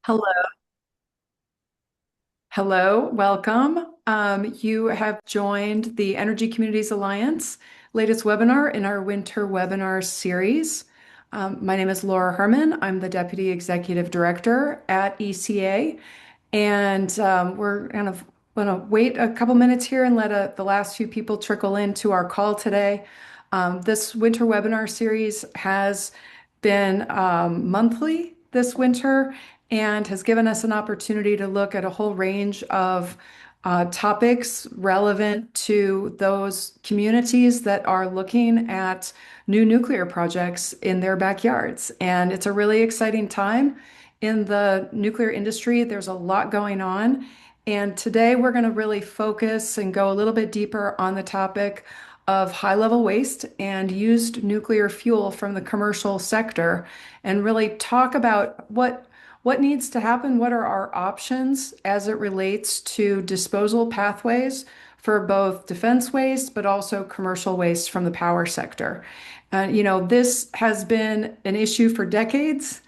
Hello, hello, welcome. You have joined the Energy Communities Alliance latest webinar in our winter webinar series. My name is Laura Herman. I'm the Deputy Executive Director at ECA, and we're going to wait a couple minutes here and let the last few people trickle into our call today. This winter webinar series has been monthly this winter and has given us an opportunity to look at a whole range of topics relevant to those communities that are looking at new nuclear projects in their backyards. And it's a really exciting time in the nuclear industry. There's a lot going on. And today we're going to really focus and go a little bit deeper on the topic of high-level waste and used nuclear fuel from the commercial sector and really talk about what needs to happen, what are our options as it relates to disposal pathways for both defense waste, but also commercial waste from the power sector. This has been an issue for decades.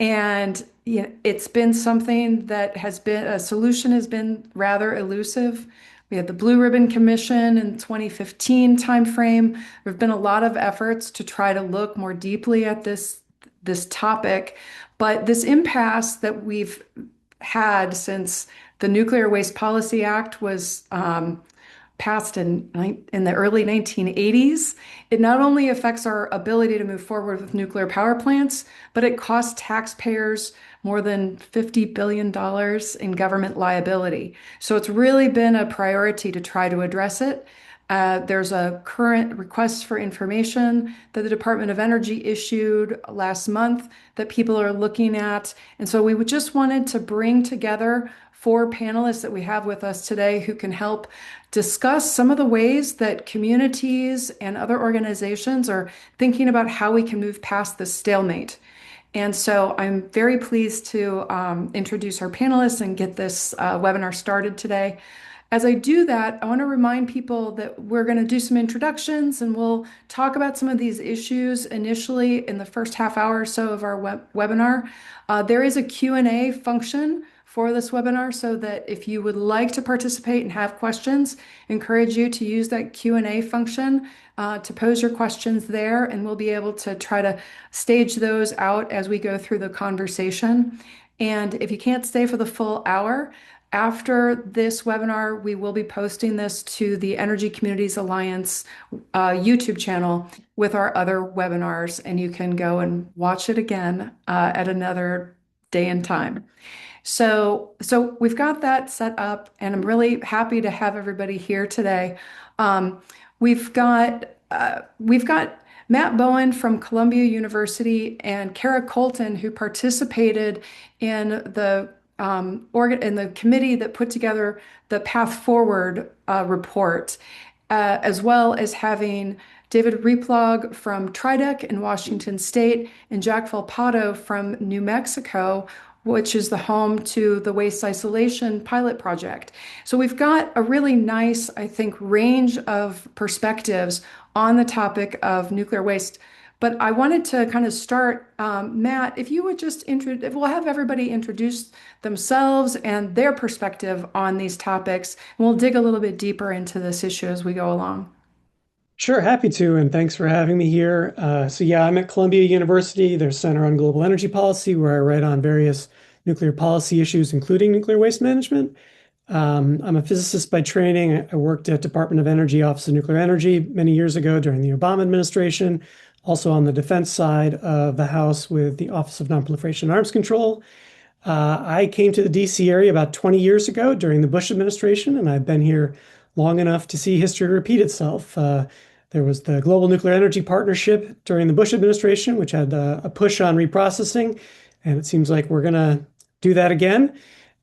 And it's been something that has been a solution has been rather elusive. We had the Blue Ribbon Commission in 2015 timeframe. There have been a lot of efforts to try to look more deeply at this topic, but this impasse that we've had since the Nuclear Waste Policy Act was passed in the early 1980s, it not only affects our ability to move forward with nuclear power plants, but it costs taxpayers more than $50 billion in government liability. So it's really been a priority to try to address it. There's a current request for information that the Department of Energy issued last month that people are looking at. And so we just wanted to bring together four panelists that we have with us today who can help discuss some of the ways that communities and other organizations are thinking about how we can move past this stalemate. And so I'm very pleased to introduce our panelists and get this webinar started today. As I do that, I want to remind people that we're going to do some introductions and we'll talk about some of these issues initially in the first half hour or so of our webinar. There is a Q&A function for this webinar so that if you would like to participate and have questions, encourage you to use that Q&A function to pose your questions there, and we'll be able to try to stage those out as we go through the conversation. And if you can't stay for the full hour, after this webinar, we will be posting this to the Energy Communities Alliance YouTube channel with our other webinars, and you can go and watch it again at another day and time. So we've got that set up, and I'm really happy to have everybody here today. Um, we've got Matt Bowen from Columbia University and Kara Colton, who participated in the committee that put together the Path Forward report, as well as having David Reeploeg from TRIDEC in Washington State and Jack Volpato from New Mexico, which is the home to the waste isolation pilot project. So we've got a really nice, I think, range of perspectives on the topic of nuclear waste. But I wanted to kind of start, Matt, if you would just introduce, we'll have everybody introduce themselves and their perspective on these topics, and we'll dig a little bit deeper into this issue as we go along. Sure, happy to, and thanks for having me here. I'm at Columbia University, their Center on Global Energy Policy, where I write on various nuclear policy issues, including nuclear waste management. I'm a physicist by training. I worked at Department of Energy, Office of Nuclear Energy many years ago during the Obama administration, also on the defense side of the House with the Office of Nonproliferation and Arms Control. I came to the DC area about 20 years ago during the Bush administration, and I've been here long enough to see history repeat itself. There was the Global Nuclear Energy Partnership during the Bush administration, which had a push on reprocessing, and it seems like we're going to do that again.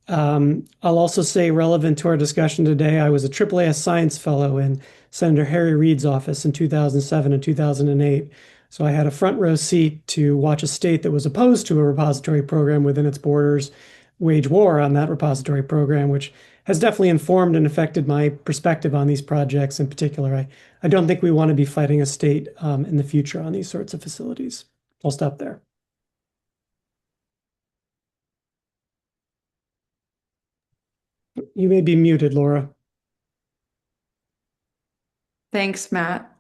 I'll also say, relevant to our discussion today, I was a AAAS Science Fellow in Senator Harry Reid's office in 2007 and 2008. So I had a front row seat to watch a state that was opposed to a repository program within its borders wage war on that repository program, which has definitely informed and affected my perspective on these projects in particular. I don't think we want to be fighting a state in the future on these sorts of facilities. I'll stop there. You may be muted, Laura. Thanks, Matt.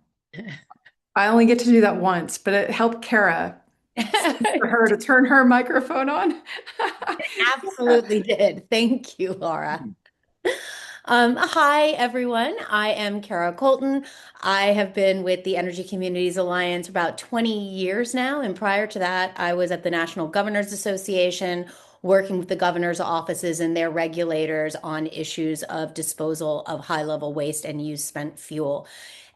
I only get to do that once, but it helped Kara for her to turn her microphone on. Absolutely did. Thank you, Laura. Hi, everyone. I am Kara Colton. I have been with the Energy Communities Alliance for about 20 years now. And prior to that, I was at the National Governors Association, working with the governor's offices and their regulators on issues of disposal of high-level waste and used spent fuel.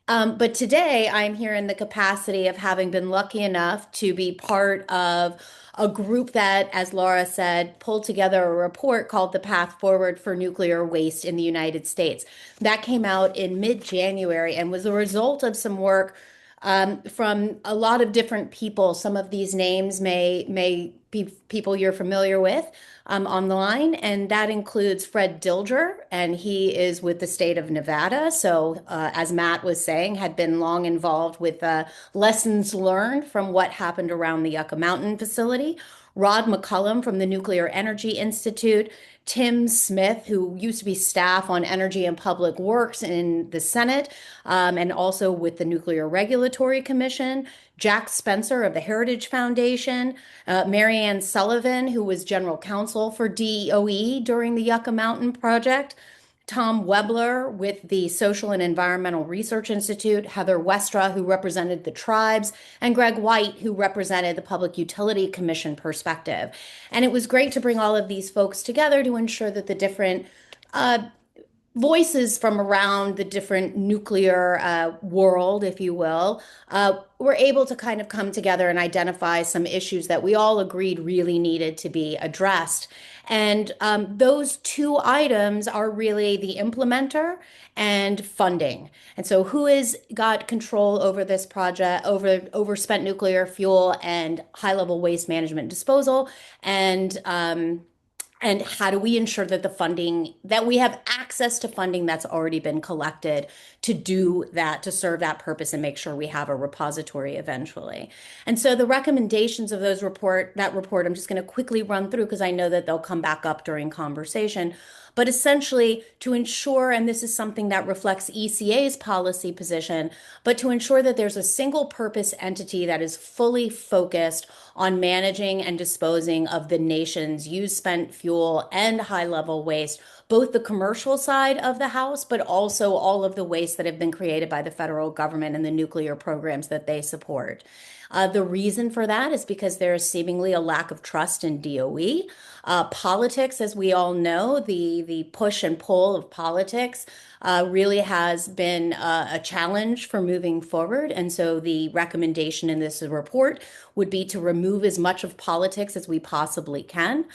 But today I'm here in the capacity of having been lucky enough to be part of a group that, as Laura said, pulled together a report called The Path Forward for Nuclear Waste in the United States. That came out in mid-January and was a result of some work from a lot of different people. Some of these names may be people you're familiar with on the line, and that includes Fred Dilger, and he is with the state of Nevada. So, as Matt was saying, had been long involved with lessons learned from what happened around the Yucca Mountain facility. Rod McCullum from the Nuclear Energy Institute, Tim Smith, who used to be staff on Energy and Public Works in the Senate, and also with the Nuclear Regulatory Commission, Jack Spencer of the Heritage Foundation, Marianne Sullivan, who was general counsel for DOE during the Yucca Mountain project, Tom Webler with the Social and Environmental Research Institute, Heather Westra, who represented the tribes, and Greg White, who represented the Public Utility Commission perspective. And it was great to bring all of these folks together to ensure that the different voices from around the different nuclear world, if you will, were able to kind of come together and identify some issues that we all agreed really needed to be addressed. And those two items are really the implementer and funding. And so who has got control over this project, over spent nuclear fuel and high-level waste management disposal, and how do we ensure that the funding, that we have access to funding that's already been collected to do that, to serve that purpose and make sure we have a repository eventually. And so the recommendations of that report, I'm just going to quickly run through because I know that they'll come back up during conversation. But essentially, to ensure, and this is something that reflects ECA's policy position, but to ensure that there's a single purpose entity that is fully focused on managing and disposing of the nation's used spent fuel and high level waste, both the commercial side of the house, but also all of the waste that have been created by the federal government and the nuclear programs that they support. The reason for that is because there is seemingly a lack of trust in DOE. Politics, as we all know, the push and pull of politics really has been a challenge for moving forward. And so the recommendation in this report would be to remove as much of politics as we possibly can.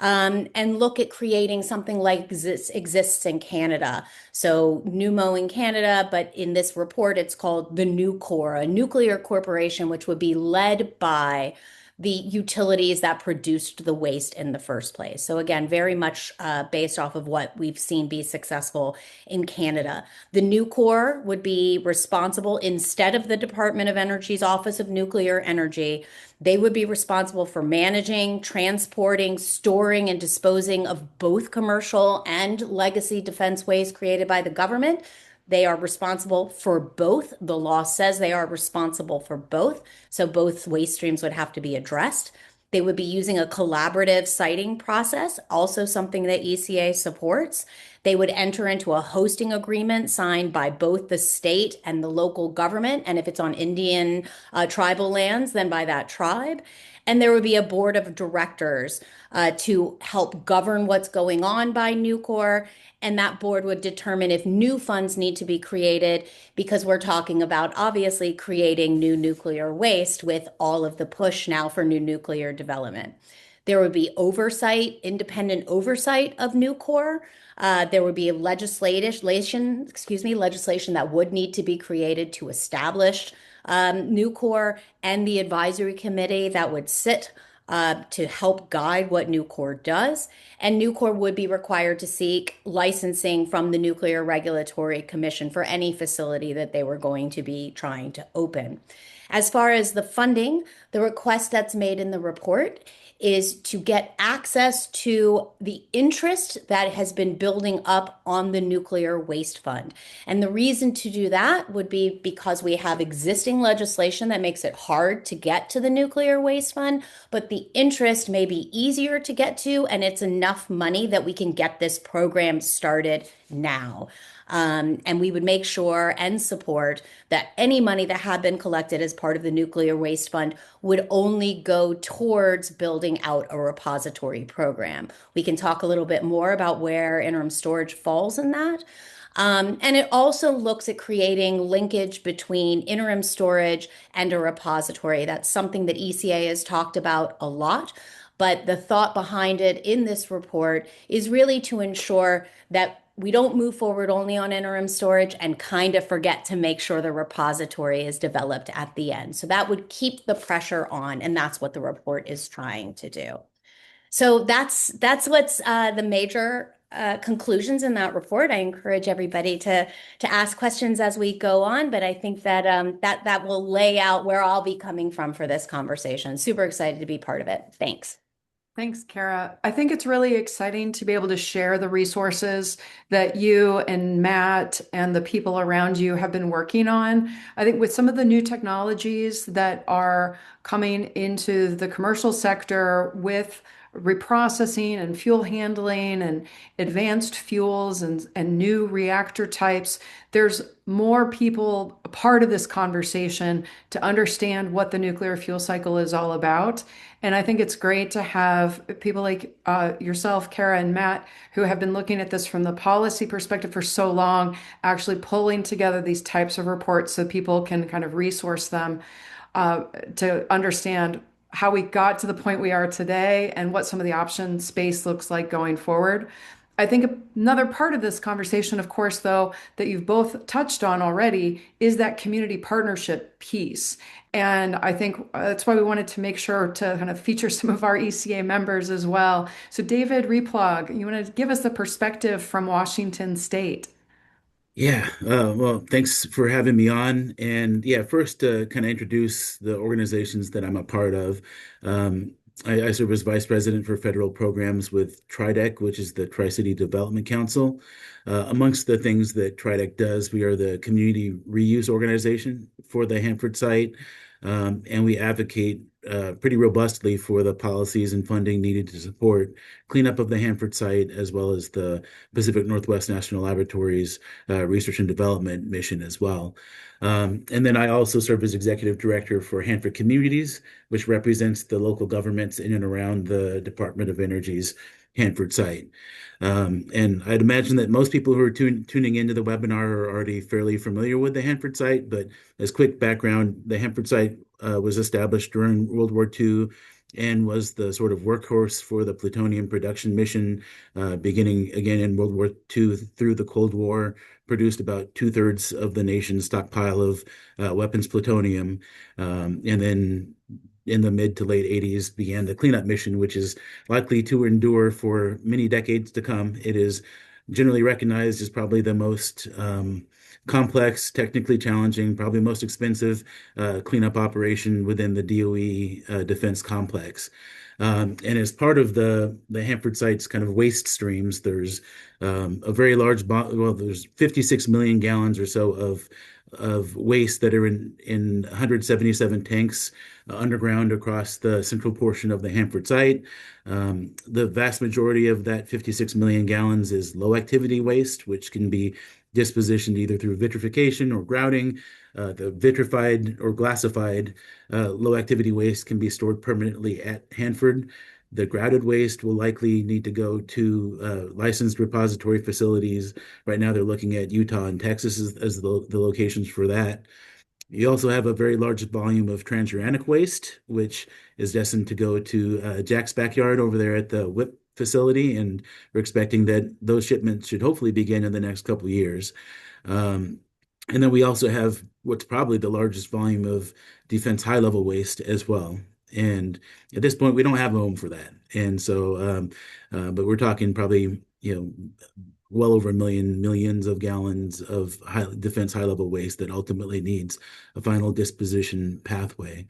And look at creating something like exists in Canada. So NUMO in Canada, but in this report, it's called the Nucor, a nuclear corporation, which would be led by the utilities that produced the waste in the first place. So again, very much based off of what we've seen be successful in Canada. The Nucor would be responsible, instead of the Department of Energy's Office of Nuclear Energy, they would be responsible for managing, transporting, storing, and disposing of both commercial and legacy defense waste created by the government. They are responsible for both. The law says they are responsible for both. So both waste streams would have to be addressed. They would be using a collaborative siting process, also something that ECA supports. They would enter into a hosting agreement signed by both the state and the local government. And if it's on Indian tribal lands, then by that tribe. And there would be a board of directors to help govern what's going on by Nucor. And that board would determine if new funds need to be created, because we're talking about obviously creating new nuclear waste with all of the push now for new nuclear development. There would be oversight, independent oversight of Nucor. There would be legislation that would need to be created to establish Nucor, and the advisory committee that would sit to help guide what Nucor does. And Nucor would be required to seek licensing from the Nuclear Regulatory Commission for any facility that they were going to be trying to open. As far as the funding, the request that's made in the report is to get access to the interest that has been building up on the nuclear waste fund. And the reason to do that would be because we have existing legislation that makes it hard to get to the nuclear waste fund, but the interest may be easier to get to, and it's enough money that we can get this program started now. And we would make sure and support that any money that had been collected as part of the nuclear waste fund would only go towards building out a repository program. We can talk a little bit more about where interim storage falls in that. And it also looks at creating linkage between interim storage and a repository. That's something that ECA has talked about a lot. But the thought behind it in this report is really to ensure that we don't move forward only on interim storage and kind of forget to make sure the repository is developed at the end. So that would keep the pressure on, and that's what the report is trying to do. So that's what's the major conclusions in that report. I encourage everybody to ask questions as we go on, but I think that that will lay out where I'll be coming from for this conversation. Super excited to be part of it. Thanks. Thanks, Kara. I think it's really exciting to be able to share the resources that you and Matt and the people around you have been working on. I think with some of the new technologies that are coming into the commercial sector with reprocessing and fuel handling and advanced fuels and new reactor types, there's more people a part of this conversation to understand what the nuclear fuel cycle is all about. And I think it's great to have people like yourself, Kara and Matt, who have been looking at this from the policy perspective for so long, actually pulling together these types of reports so people can kind of resource them to understand how we got to the point we are today and what some of the option space looks like going forward. I think another part of this conversation, of course, though, that you've both touched on already is that community partnership piece. And I think that's why we wanted to make sure to kind of feature some of our ECA members as well. So David Reeploeg, you want to give us the perspective from Washington State? Yeah, well, thanks for having me on. And yeah, first to kind of introduce the organizations that I'm a part of. Um, I serve as Vice President for Federal Programs with TRIDEC, which is the Tri-City Development Council. Amongst the things that TRIDEC does, we are the community reuse organization for the Hanford site, and we advocate pretty robustly for the policies and funding needed to support cleanup of the Hanford site, as well as the Pacific Northwest National Laboratories research and development mission as well. And then I also serve as executive director for Hanford Communities, which represents the local governments in and around the Department of Energy's Hanford site. And I'd imagine that most people who are tuning into the webinar are already fairly familiar with the Hanford site, but as quick background, the Hanford site was established during World War II and was the sort of workhorse for the plutonium production mission, beginning again in World War II through the Cold War, produced about two-thirds of the nation's stockpile of weapons plutonium, and then in the mid to late 80s began the cleanup mission, which is likely to endure for many decades to come. It is generally recognized as probably the most complex, technically challenging, probably most expensive cleanup operation within the DOE defense complex. And as part of the Hanford site's kind of waste streams, there's a very large, well, there's 56 million gallons or so of waste that are in 177 tanks underground across the central portion of the Hanford site. The vast majority of that 56 million gallons is low activity waste, which can be dispositioned either through vitrification or grouting. The vitrified or glassified low activity waste can be stored permanently at Hanford. The grouted waste will likely need to go to licensed repository facilities. Right now, they're looking at Utah and Texas as the locations for that. You also have a very large volume of transuranic waste, which is destined to go to Jack's backyard over there at the WIP facility, and we're expecting that those shipments should hopefully begin in the next couple of years. And then we also have what's probably the largest volume of defense high-level waste as well. And at this point, we don't have a home for that. And so, but we're talking probably, well over millions of gallons of defense high-level waste that ultimately needs a final disposition pathway.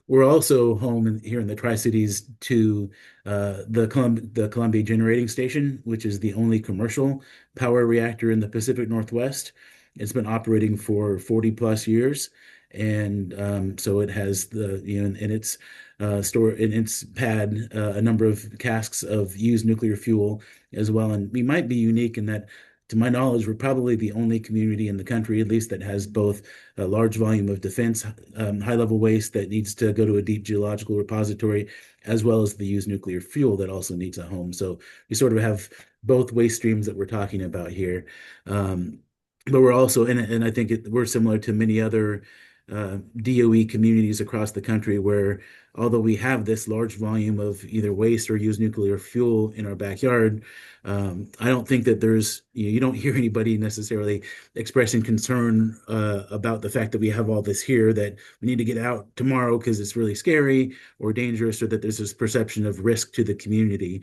We're also home here in the Tri-Cities to the Columbia Generating Station, which is the only commercial power reactor in the Pacific Northwest. It's been operating for 40 plus years. And so it has in its in its pad a number of casks of used nuclear fuel as well. And we might be unique in that, to my knowledge, we're probably the only community in the country, at least, that has both a large volume of defense high-level waste that needs to go to a deep geological repository, as well as the used nuclear fuel that also needs a home. So we sort of have both waste streams that we're talking about here. But we're also, and I think we're similar to many other DOE communities across the country where, although we have this large volume of either waste or used nuclear fuel in our backyard, I don't think that you don't hear anybody necessarily expressing concern about the fact that we have all this here, that we need to get out tomorrow because it's really scary or dangerous, or that there's this perception of risk to the community.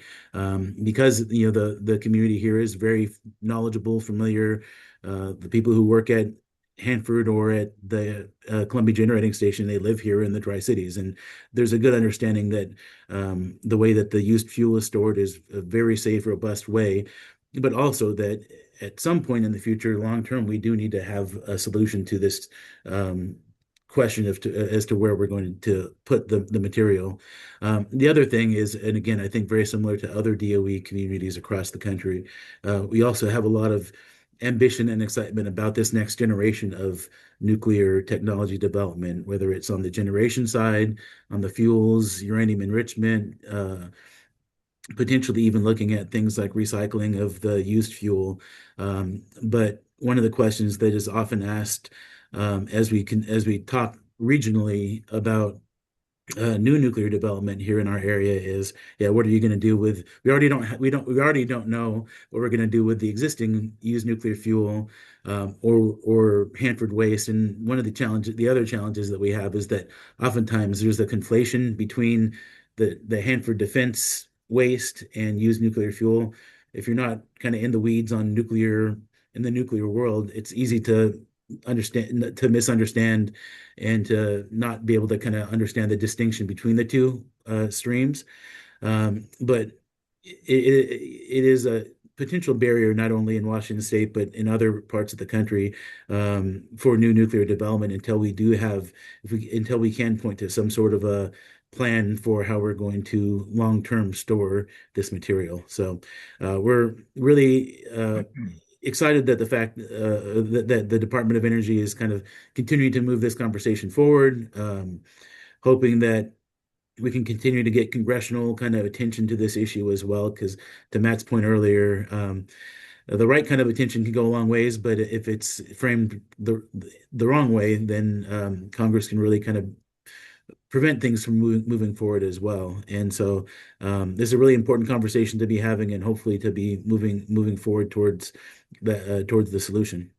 Because the community here is very knowledgeable, familiar. The people who work at Hanford or at the Columbia Generating Station, they live here in the Tri-Cities, and there's a good understanding that the way that the used fuel is stored is a very safe, robust way, but also that at some point in the future, long term, we do need to have a solution to this question as to where we're going to put the material. The other thing is, and again, I think very similar to other DOE communities across the country, we also have a lot of ambition and excitement about this next generation of nuclear technology development, whether it's on the generation side, on the fuels, uranium enrichment, potentially even looking at things like recycling of the used fuel. But one of the questions that is often asked as we talk regionally about new nuclear development here in our area is, yeah, what are you going to do with? We already don't know what we're going to do with the existing used nuclear fuel or Hanford waste. And one of the other challenges that we have is that oftentimes there's a conflation between the Hanford defense waste and used nuclear fuel. If you're not kind of in the weeds on nuclear in the nuclear world, it's easy to misunderstand and to not be able to kind of understand the distinction between the two streams. But it is a potential barrier not only in Washington State but in other parts of the country for new nuclear development until we can point to some sort of a plan for how we're going to long-term store this material. So we're really excited that that the Department of Energy is kind of continuing to move this conversation forward, hoping that we can continue to get congressional kind of attention to this issue as well, because to Matt's point earlier, the right kind of attention can go a long ways, but if it's framed the wrong way, then Congress can really kind of prevent things from moving forward as well. And so this is a really important conversation to be having, and hopefully to be moving forward towards the solution.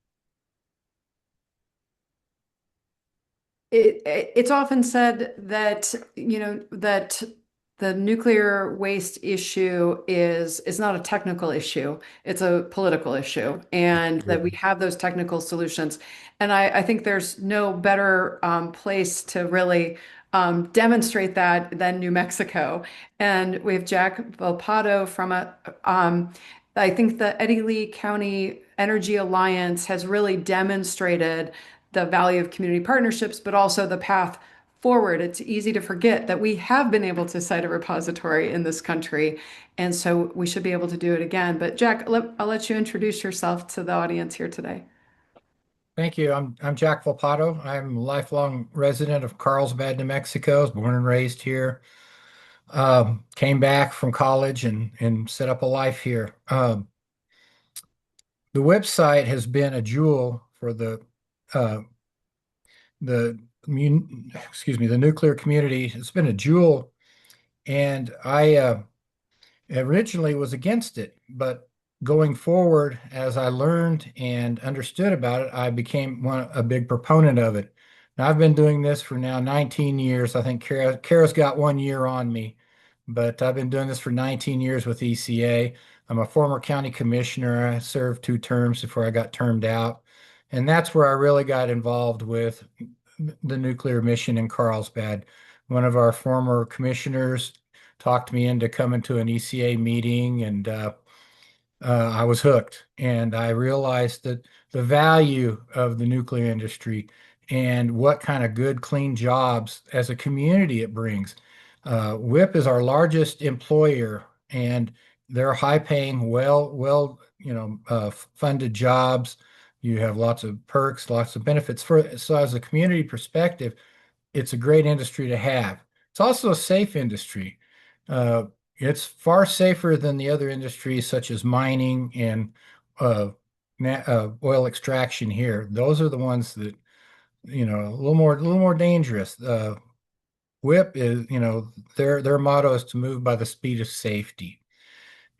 It's often said that, that the nuclear waste issue is not a technical issue, it's a political issue, and that we have those technical solutions. And I think there's no better place to really demonstrate that than New Mexico. And we have Jack Volpato from I think the Eddy Lee County Energy Alliance has really demonstrated the value of community partnerships, but also the path forward. It's easy to forget that we have been able to cite a repository in this country, and so we should be able to do it again. But Jack, I'll let you introduce yourself to the audience here today. Thank you. I'm Jack Volpato. I'm a lifelong resident of Carlsbad, New Mexico. I was born and raised here. Came back from college and set up a life here. The website has been a jewel for the nuclear community. It's been a jewel, and I originally was against it, but going forward, as I learned and understood about it, I became a big proponent of it. Now, I've been doing this for now 19 years. I think Kara's got 1 year on me, but I've been doing this for 19 years with ECA. I'm a former county commissioner. I served 2 terms before I got termed out. And that's where I really got involved with the nuclear mission in Carlsbad. One of our former commissioners talked me into coming to an ECA meeting, and I was hooked. And I realized that the value of the nuclear industry and what kind of good, clean jobs as a community it brings. WIP is our largest employer, and they're high-paying, funded jobs. You have lots of perks, lots of benefits. So as a community perspective, it's a great industry to have. It's also a safe industry. Uh, it's far safer than the other industries such as mining and uh, oil extraction here. Those are the ones that, a little more dangerous. WHIP is, their motto is to move by the speed of safety.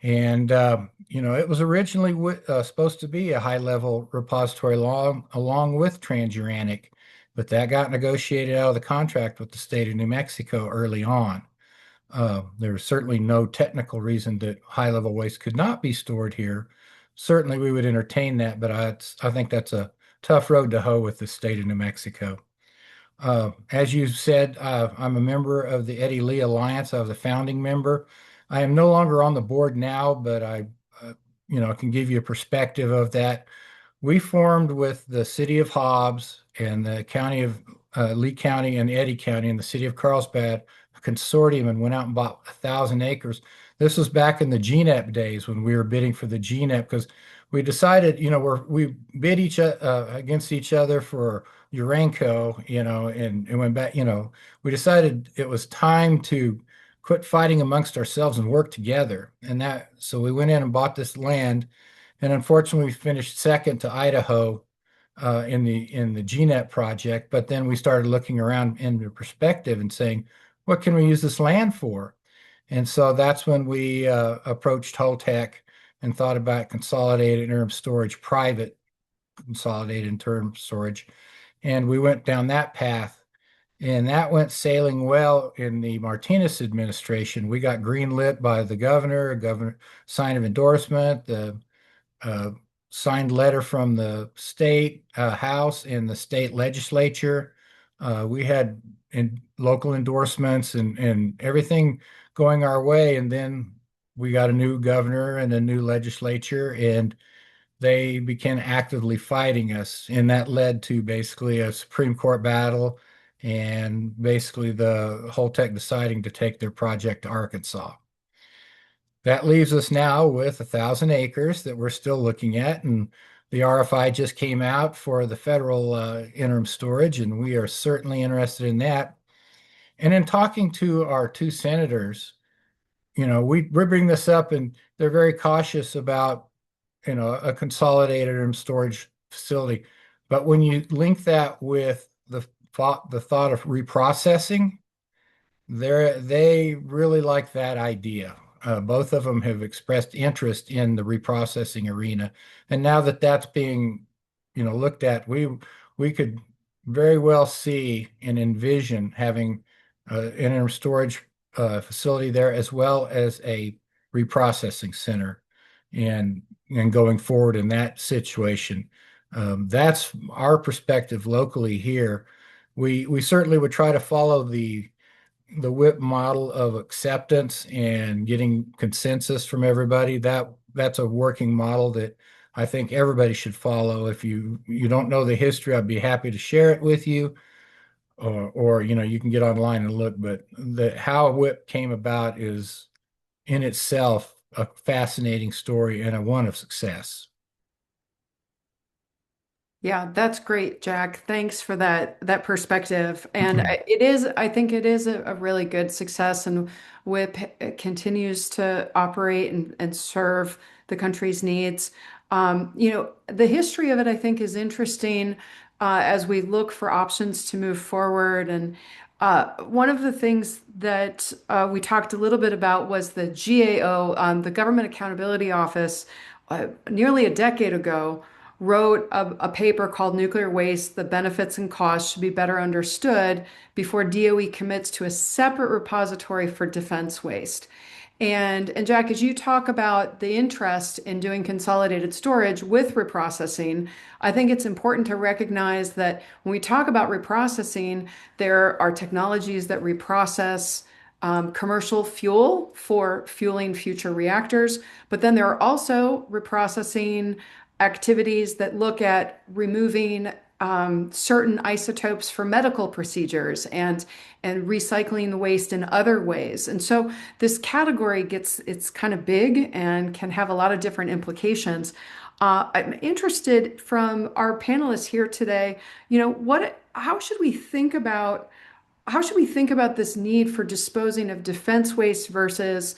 And, it was originally supposed to be a high-level repository along with transuranic, but that got negotiated out of the contract with the state of New Mexico early on. There was certainly no technical reason that high-level waste could not be stored here. Certainly, we would entertain that, but I think that's a tough road to hoe with the state of New Mexico. As you said, I'm a member of the Eddie Lee Alliance. I was a founding member. I am no longer on the board now, but I can give you a perspective of that. We formed with the city of Hobbs and the county of Lee County and Eddy County and the city of Carlsbad a consortium and went out and bought 1,000 acres. This was back in the GNEP days when we were bidding for the GNEP because we decided, we bid against each other for Uranco, and went back, we decided it was time to quit fighting amongst ourselves and work together. So we went in and bought this land, and unfortunately, we finished second to Idaho in the GNET project. But then we started looking around in the perspective and saying, what can we use this land for? And so that's when we approached Holtec and thought about consolidated interim storage, private consolidated interim storage. And we went down that path, and that went sailing well in the Martinez administration. We got greenlit by the governor sign of endorsement, the uh, signed letter from the state house and the state legislature. We had local endorsements and everything going our way. And then we got a new governor and a new legislature, and they began actively fighting us. And that led to basically a Supreme Court battle and basically the Holtec deciding to take their project to Arkansas. That leaves us now with 1,000 acres that we're still looking at, and the RFI just came out for the federal interim storage, and we are certainly interested in that. And in talking to our two senators, we bring this up, and they're very cautious about, a consolidated interim storage facility. But when you link that with the thought of reprocessing, they really like that idea. Both of them have expressed interest in the reprocessing arena, and now that that's being, looked at, we could very well see and envision having an interim storage facility there as well as a reprocessing center, and going forward in that situation. That's our perspective locally here. We certainly would try to follow the WHIP model of acceptance and getting consensus from everybody. That's a working model that I think everybody should follow. If you don't know the history, I'd be happy to share it with you, or you can get online and look. But how WHIP came about is in itself a fascinating story and a one of success. Yeah, that's great, Jack. Thanks for that perspective. And I think it is a really good success, and WIP continues to operate and serve the country's needs. The history of it, I think, is interesting as we look for options to move forward. And one of the things that we talked a little bit about was the GAO, the Government Accountability Office, nearly a decade ago wrote a paper called Nuclear Waste: The Benefits and Costs Should Be Better Understood Before DOE Commits to a Separate Repository for Defense Waste. And Jack, as you talk about the interest in doing consolidated storage with reprocessing, I think it's important to recognize that when we talk about reprocessing, there are technologies that reprocess commercial fuel for fueling future reactors, but then there are also reprocessing activities that look at removing certain isotopes for medical procedures and recycling the waste in other ways. And so this category it's kind of big and can have a lot of different implications. I'm interested from our panelists here today, how should we think about this need for disposing of defense waste versus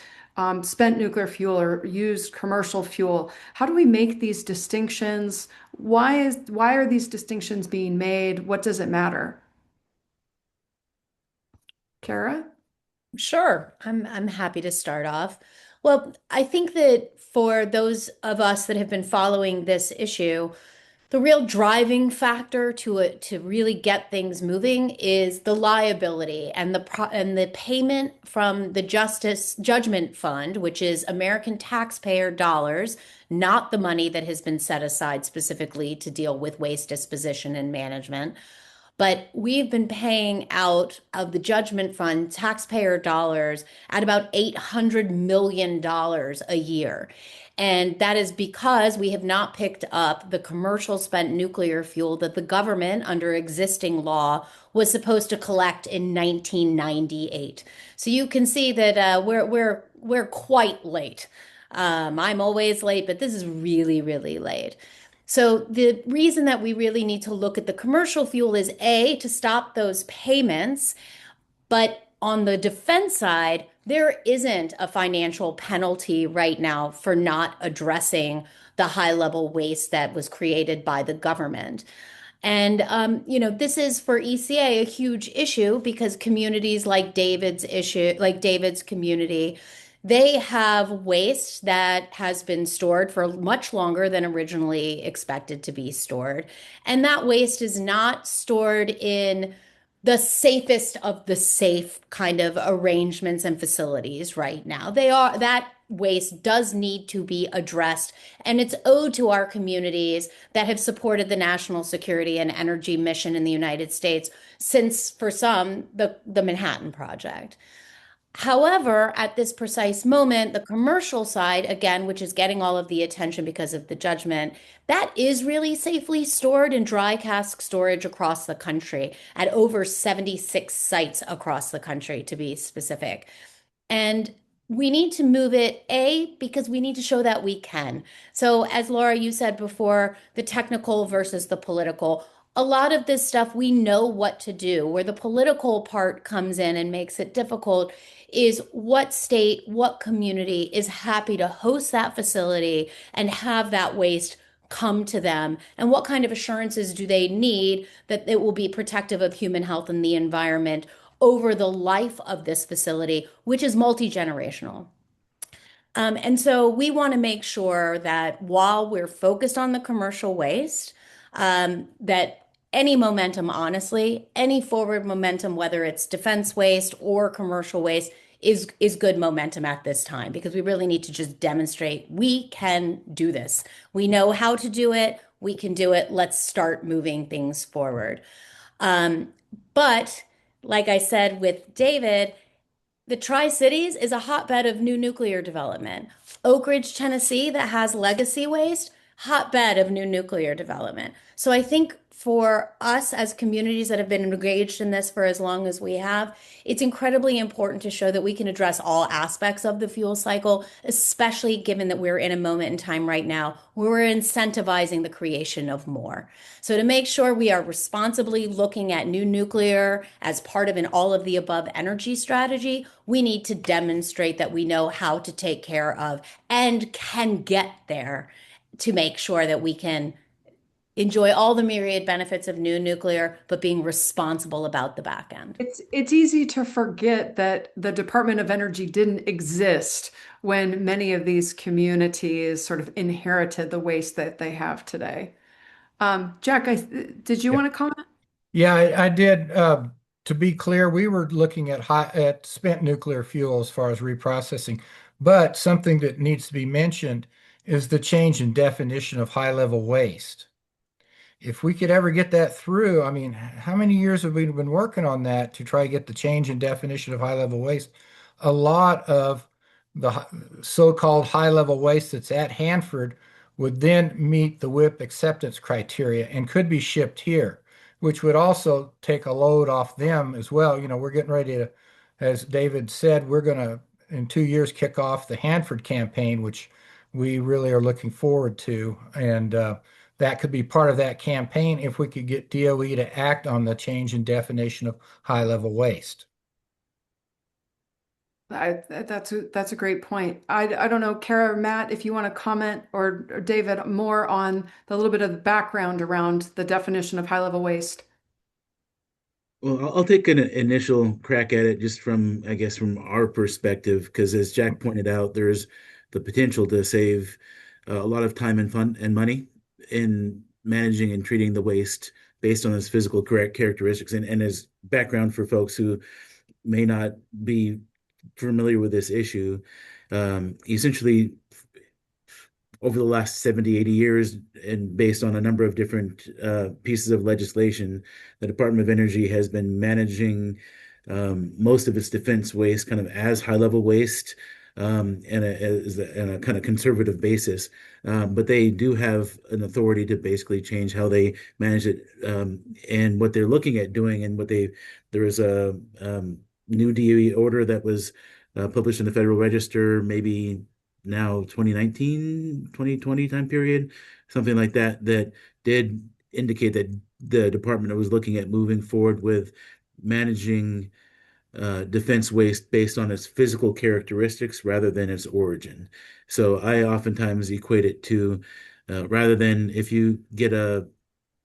spent nuclear fuel or used commercial fuel? How do we make these distinctions? Why are these distinctions being made? What does it matter? Kara? Sure, I'm happy to start off. Well, I think that for those of us that have been following this issue, the real driving factor to it to really get things moving is the liability and the payment from the Justice Judgment Fund, which is American taxpayer dollars, not the money that has been set aside specifically to deal with waste disposition and management. But we've been paying out of the Judgment Fund taxpayer dollars at about $800 million a year. And that is because we have not picked up the commercial spent nuclear fuel that the government, under existing law, was supposed to collect in 1998. So you can see that we're quite late. I'm always late, but this is really, really late. So the reason that we really need to look at the commercial fuel is A, to stop those payments, but on the defense side, there isn't a financial penalty right now for not addressing the high level waste that was created by the government. And, this is for ECA a huge issue because communities like David's community, they have waste that has been stored for much longer than originally expected to be stored. And that waste is not stored in the safest of the safe kind of arrangements and facilities right now. That waste does need to be addressed, and it's owed to our communities that have supported the national security and energy mission in the United States since, for some, the Manhattan Project. However, at this precise moment, the commercial side, again, which is getting all of the attention because of the judgment, that is really safely stored in dry cask storage across the country at over 76 sites across the country, to be specific. And we need to move it, A, because we need to show that we can. So, as Laura, you said before, the technical versus the political. A lot of this stuff we know what to do. Where the political part comes in and makes it difficult is what state, what community is happy to host that facility and have that waste come to them, and what kind of assurances do they need that it will be protective of human health and the environment over the life of this facility, which is multi-generational. And so we want to make sure that while we're focused on the commercial waste, that any momentum, honestly, any forward momentum, whether it's defense waste or commercial waste, is good momentum at this time, because we really need to just demonstrate we can do this. We know how to do it. We can do it. Let's start moving things forward. But like I said with David, the Tri-Cities is a hotbed of new nuclear development. Oak Ridge, Tennessee, that has legacy waste, hotbed of new nuclear development. So I think for us as communities that have been engaged in this for as long as we have, it's incredibly important to show that we can address all aspects of the fuel cycle, especially given that we're in a moment in time right now where we're incentivizing the creation of more. So to make sure we are responsibly looking at new nuclear as part of an all of the above energy strategy, we need to demonstrate that we know how to take care of and can get there to make sure that we can enjoy all the myriad benefits of new nuclear, but being responsible about the back end. It's easy to forget that the Department of Energy didn't exist when many of these communities sort of inherited the waste that they have today. Jack, did you Yeah, want to comment? yeah, I did. To be clear, we were looking at spent nuclear fuel as far as reprocessing, but something that needs to be mentioned is the change in definition of high level waste. If we could ever get that through, I mean, how many years have we been working on that to try to get the change in definition of high level waste? A lot of the so-called high level waste that's at Hanford would then meet the WIP acceptance criteria and could be shipped here, which would also take a load off them as well. You know, we're getting ready to, as David said, we're going to, in 2 years, kick off the Hanford campaign, which we really are looking forward to. And that could be part of that campaign if we could get DOE to act on the change in definition of high level waste. That's a great point. I don't know, Kara or Matt, if you want to comment, or David, more on the little bit of the background around the definition of high level waste. Well, I'll take an initial crack at it just from, I guess, from our perspective, because as Jack pointed out, there's the potential to save a lot of time and fun and money in managing and treating the waste based on its physical correct characteristics. And as background for folks who may not be familiar with this issue, essentially over the last 70, 80 years, and based on a number of different pieces of legislation, the Department of Energy has been managing most of its defense waste kind of as high level waste and a kind of conservative basis. But they do have an authority to basically change how they manage it. And what they're looking at doing, and there is a new DOE order that was published in the Federal Register, maybe now 2019, 2020 time period, something like that, that did indicate that the department was looking at moving forward with managing defense waste based on its physical characteristics rather than its origin. So I oftentimes equate it to rather than if you get a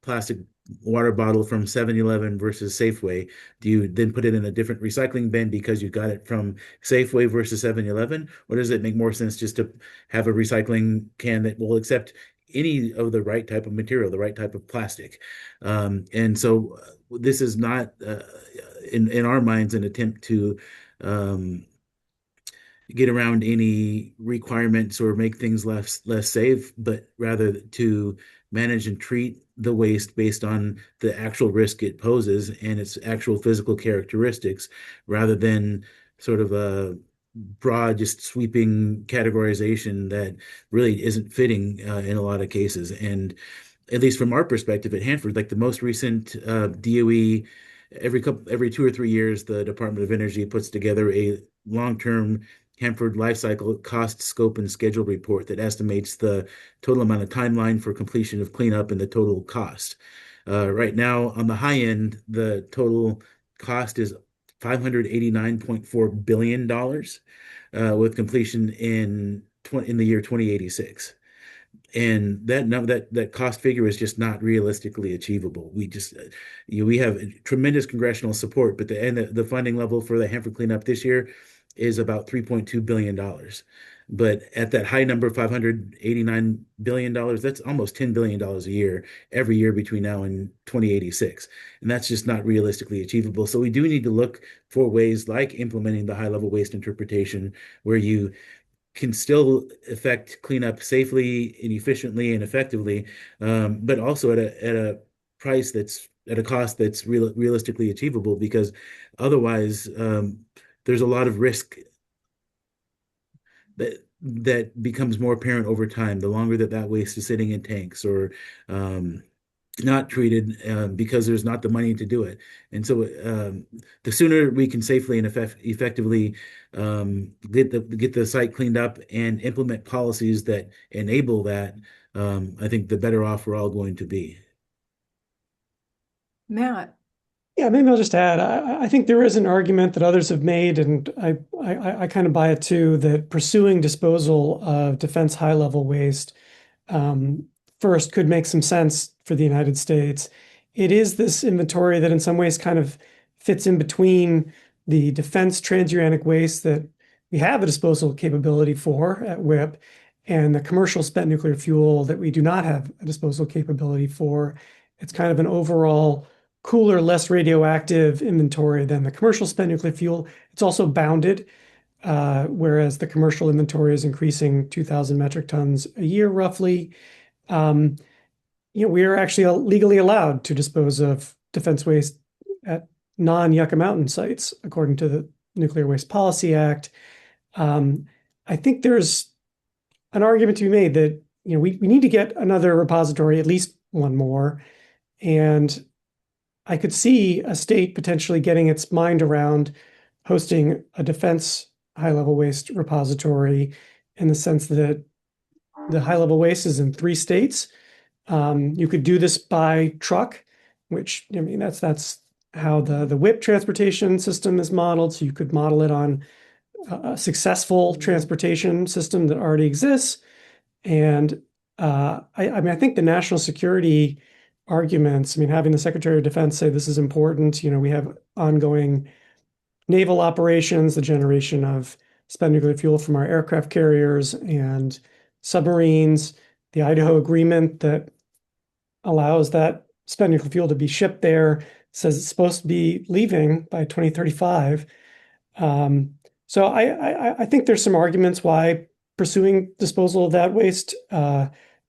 plastic water bottle from 7-Eleven versus Safeway, do you then put it in a different recycling bin because you got it from Safeway versus 7-Eleven? Or does it make more sense just to have a recycling can that will accept any of the right type of material, the right type of plastic? And so this is not, in our minds, an attempt to um, get around any requirements or make things less safe, but rather to manage and treat the waste based on the actual risk it poses and its actual physical characteristics, rather than sort of a broad, just sweeping categorization that really isn't fitting in a lot of cases. And at least from our perspective at Hanford, like the most recent DOE, every 2 or 3 years, the Department of Energy puts together a long-term Hanford life cycle cost, scope, and schedule report that estimates the total amount of timeline for completion of cleanup and the total cost. Right now, on the high end, the total cost is $589.4 billion with completion in the year 2086. And that cost figure is just not realistically achievable. We have tremendous congressional support, but the funding level for the Hanford cleanup this year is about $3.2 billion. But at that high number, $589 billion, that's almost $10 billion a year, every year between now and 2086. And that's just not realistically achievable. So we do need to look for ways like implementing the high level waste interpretation, where you can still effect cleanup safely and efficiently and effectively, but also at a price that's at a cost that's realistically achievable, because otherwise there's a lot of risk that becomes more apparent over time, the longer that waste is sitting in tanks or not treated, because there's not the money to do it. And so the sooner we can safely and effectively get the site cleaned up and implement policies that enable that, I think the better off we're all going to be. Matt. Yeah, maybe I'll just add, I think there is an argument that others have made, and I kind of buy it too, that pursuing disposal of defense high-level waste first could make some sense for the United States. It is this inventory that in some ways kind of fits in between the defense transuranic waste that we have a disposal capability for at WIP, and the commercial spent nuclear fuel that we do not have a disposal capability for. It's kind of an overall cooler, less radioactive inventory than the commercial spent nuclear fuel. It's also bounded, whereas the commercial inventory is increasing 2,000 metric tons a year, roughly. We are actually legally allowed to dispose of defense waste at non-Yucca Mountain sites, according to the Nuclear Waste Policy Act. I think there's an argument to be made that we need to get another repository, at least one more. And I could see a state potentially getting its mind around hosting a defense high-level waste repository, in the sense that the high-level waste is in 3 states. You could do this by truck, which, that's how the WIP transportation system is modeled. So you could model it on a successful transportation system that already exists. And I think the national security arguments, having the Secretary of Defense say this is important, we have ongoing naval operations, the generation of spent nuclear fuel from our aircraft carriers and submarines, the Idaho Agreement that allows that spent nuclear fuel to be shipped there, says it's supposed to be leaving by 2035. So I think there's some arguments why pursuing disposal of that waste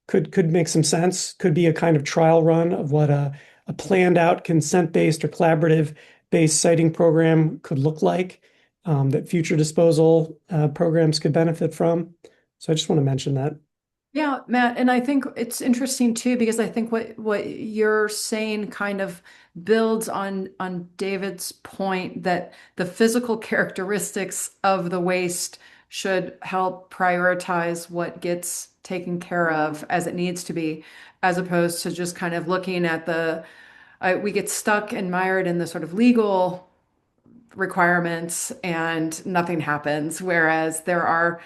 could make some sense, could be a kind of trial run of what a planned out consent-based or collaborative-based siting program could look like, that future disposal programs could benefit from. So I just want to mention that. Yeah, Matt, and I think it's interesting too, because I think what you're saying kind of builds on David's point that the physical characteristics of the waste should help prioritize what gets taken care of as it needs to be, as opposed to just kind of looking at we get stuck and mired in the sort of legal requirements and nothing happens, whereas there are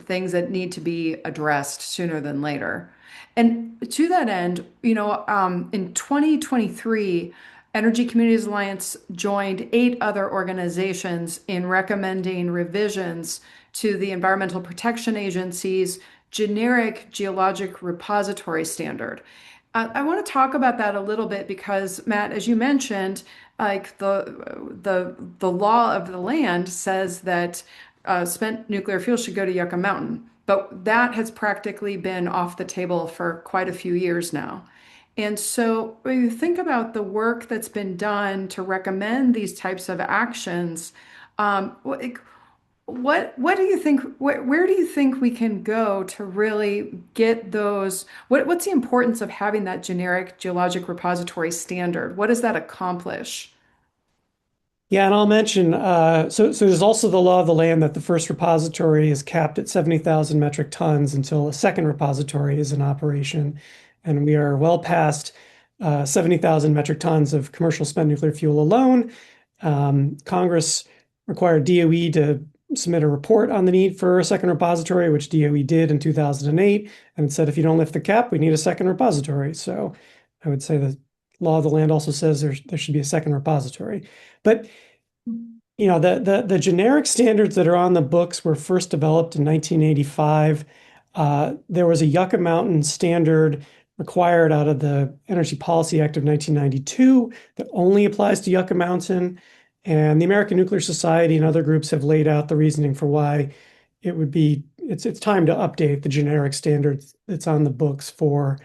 things that need to be addressed sooner than later. And to that end, in 2023, Energy Communities Alliance joined 8 other organizations in recommending revisions to the Environmental Protection Agency's generic geologic repository standard. I want to talk about that a little bit because, Matt, as you mentioned, like the law of the land says that spent nuclear fuel should go to Yucca Mountain, but that has practically been off the table for quite a few years now. And so when you think about the work that's been done to recommend these types of actions, what do you think, where do you think we can go to really get those? What's the importance of having that generic geologic repository standard? What does that accomplish? Yeah, and I'll mention, so there's also the law of the land that the first repository is capped at 70,000 metric tons until a second repository is in operation. And we are well past 70,000 metric tons of commercial spent nuclear fuel alone. Congress required DOE to submit a report on the need for a second repository, which DOE did in 2008. And it said, if you don't lift the cap, we need a second repository. So I would say the law of the land also says there should be a second repository. But the generic standards that are on the books were first developed in 1985. There was a Yucca Mountain standard required out of the Energy Policy Act of 1992 that only applies to Yucca Mountain. And the American Nuclear Society and other groups have laid out the reasoning for why it's time to update the generic standards that's on the books for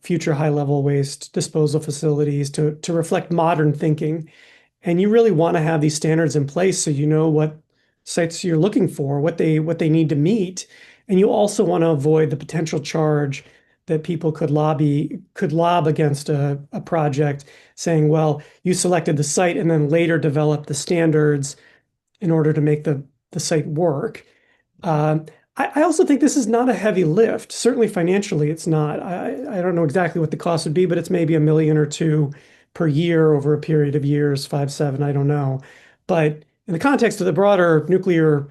future high-level waste disposal facilities to reflect modern thinking. And you really want to have these standards in place so you know what sites you're looking for, what they need to meet. And you also want to avoid the potential charge that people could lob against a project saying, well, you selected the site and then later developed the standards in order to make the site work. I also think this is not a heavy lift. Certainly financially, it's not. I don't know exactly what the cost would be, but it's maybe $1 million or $2 million per year over a period of years, 5, 7, I don't know. But in the context of the broader nuclear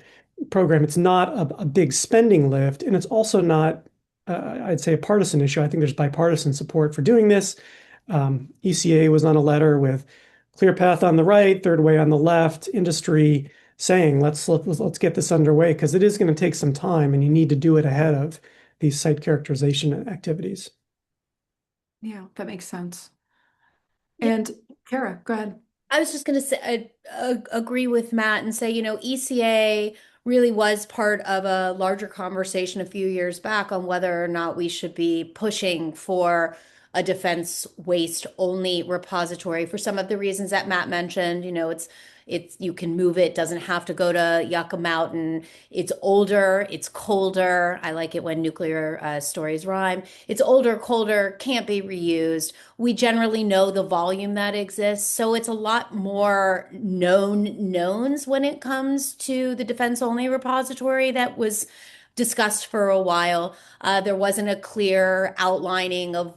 program, it's not a big spending lift, and it's also not, I'd say, a partisan issue. I think there's bipartisan support for doing this. ECA was on a letter with Clear Path on the right, Third Way on the left, industry saying, let's get this underway because it is going to take some time and you need to do it ahead of these site characterization activities. Yeah, that makes sense. Yeah. And Kara, go ahead. I was just going to say, agree with Matt and say, ECA really was part of a larger conversation a few years back on whether or not we should be pushing for a defense waste only repository for some of the reasons that Matt mentioned. It's you can move it, doesn't have to go to Yucca Mountain. It's older, it's colder. I like it when nuclear stories rhyme. It's older, colder, can't be reused. We generally know the volume that exists. So it's a lot more known knowns when it comes to the defense only repository that was discussed for a while. There wasn't a clear outlining of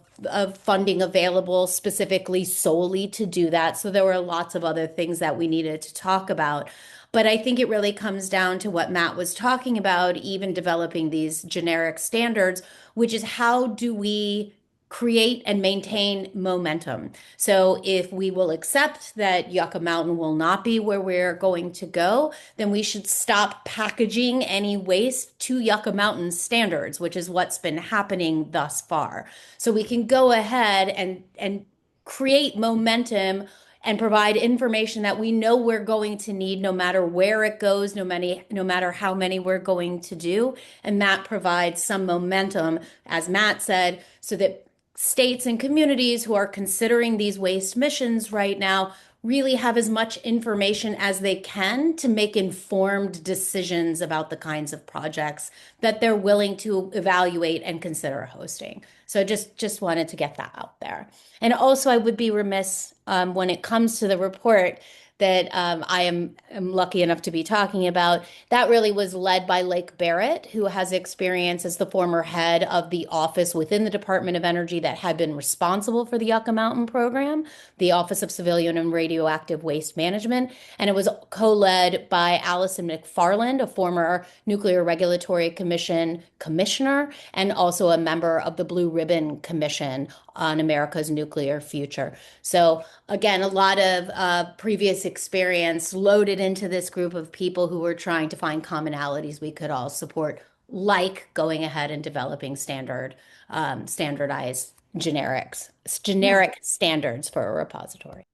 funding available specifically solely to do that. So there were lots of other things that we needed to talk about. But I think it really comes down to what Matt was talking about, even developing these generic standards, which is how do we create and maintain momentum. So if we will accept that Yucca Mountain will not be where we're going to go, then we should stop packaging any waste to Yucca Mountain standards, which is what's been happening thus far. So we can go ahead and create momentum and provide information that we know we're going to need no matter where it goes, no matter how many we're going to do. And that provides some momentum, as Matt said, so that states and communities who are considering these waste missions right now really have as much information as they can to make informed decisions about the kinds of projects that they're willing to evaluate and consider hosting. So just wanted to get that out there. And also, I would be remiss when it comes to the report that I am lucky enough to be talking about. That really was led by Lake Barrett, who has experience as the former head of the office within the Department of Energy that had been responsible for the Yucca Mountain program, the Office of Civilian and Radioactive Waste Management. And it was co-led by Allison McFarland, a former Nuclear Regulatory Commission commissioner, and also a member of the Blue Ribbon Commission on America's nuclear future. So again, a lot of previous experience loaded into this group of people who were trying to find commonalities we could all support, like going ahead and developing standardized generic standards for a repository.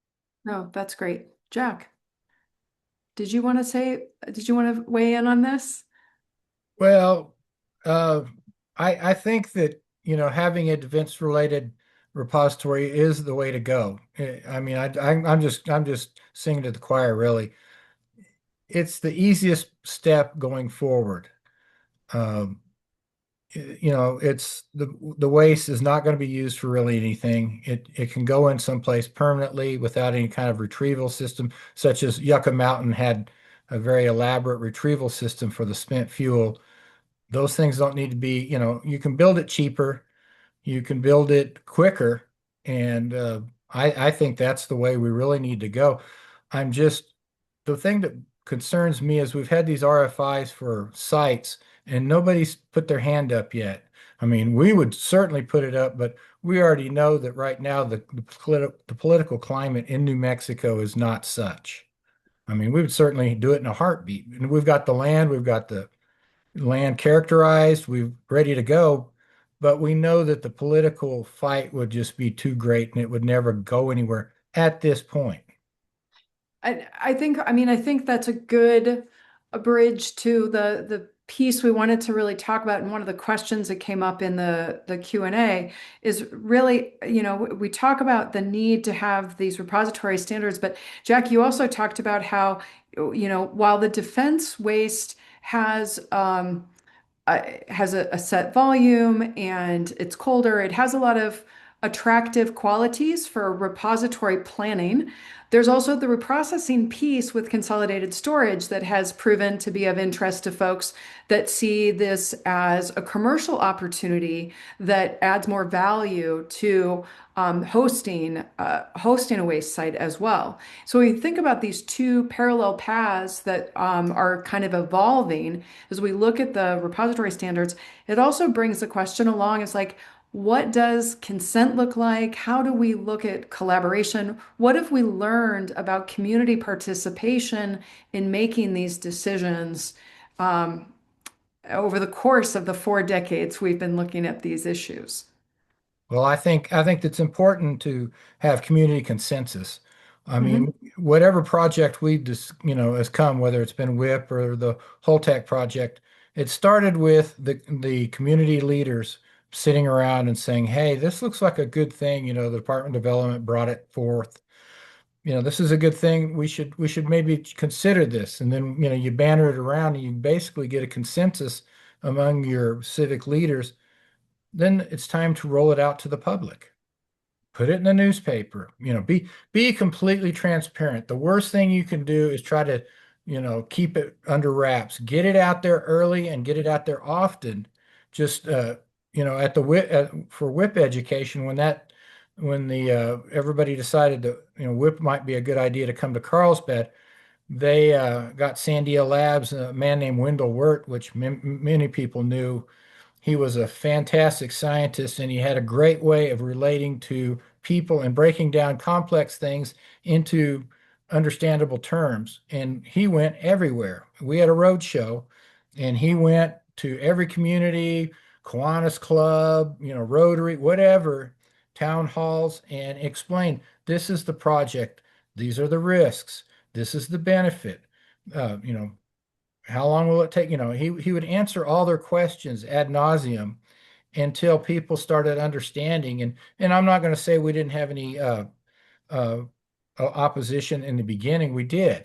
No, that's great. Jack, did you want to weigh in on this? Well, I think that, having a defense-related repository is the way to go. I mean, I'm just singing to the choir, really. It's the easiest step going forward. It's the waste is not going to be used for really anything. It can go in someplace permanently without any kind of retrieval system, such as Yucca Mountain had a very elaborate retrieval system for the spent fuel. Those things don't need to be, you can build it cheaper, you can build it quicker, and I think that's the way we really need to go. The thing that concerns me is we've had these RFIs for sites and nobody's put their hand up yet. I mean, we would certainly put it up, but we already know that right now the political climate in New Mexico is not such. I mean, we would certainly do it in a heartbeat. And we've got the land characterized, we're ready to go, but we know that the political fight would just be too great and it would never go anywhere at this point. I think that's a good bridge to the piece we wanted to really talk about. And one of the questions that came up in the Q&A is really, we talk about the need to have these repository standards, but Jack, you also talked about how, while the defense waste has a set volume and it's colder, it has a lot of attractive qualities for repository planning. There's also the reprocessing piece with consolidated storage that has proven to be of interest to folks that see this as a commercial opportunity that adds more value to hosting a waste site as well. So when you think about these two parallel paths that are kind of evolving as we look at the repository standards, it also brings the question along. It's like, What does consent look like? How do we look at collaboration? What have we learned about community participation in making these decisions over the course of the 4 decades we've been looking at these issues? Well, I think it's important to have community consensus. I Mhm. mean, whatever project we just, has come, whether it's been WIP or the Holtec project, it started with the community leaders sitting around and saying, "Hey, this looks like a good thing." The Department of Development brought it forth. This is a good thing. We should maybe consider this. And then, you banner it around and you basically get a consensus among your civic leaders. Then it's time to roll it out to the public. Put it in the newspaper. Be completely transparent. The worst thing you can do is try to, keep it under wraps. Get it out there early and get it out there often. Just at the for WIP education, when the everybody decided that WIP might be a good idea to come to Carlsbad, they got Sandia Labs, a man named Wendell Wirt, which many people knew. He was a fantastic scientist and he had a great way of relating to people and breaking down complex things into understandable terms. And he went everywhere. We had a road show and he went to every community, Kiwanis Club, Rotary, whatever, town halls, and explained this is the project, these are the risks, this is the benefit. Uh, you know, how long will it take? He would answer all their questions ad nauseum until people started understanding. And I'm not going to say we didn't have any uh, opposition in the beginning. We did,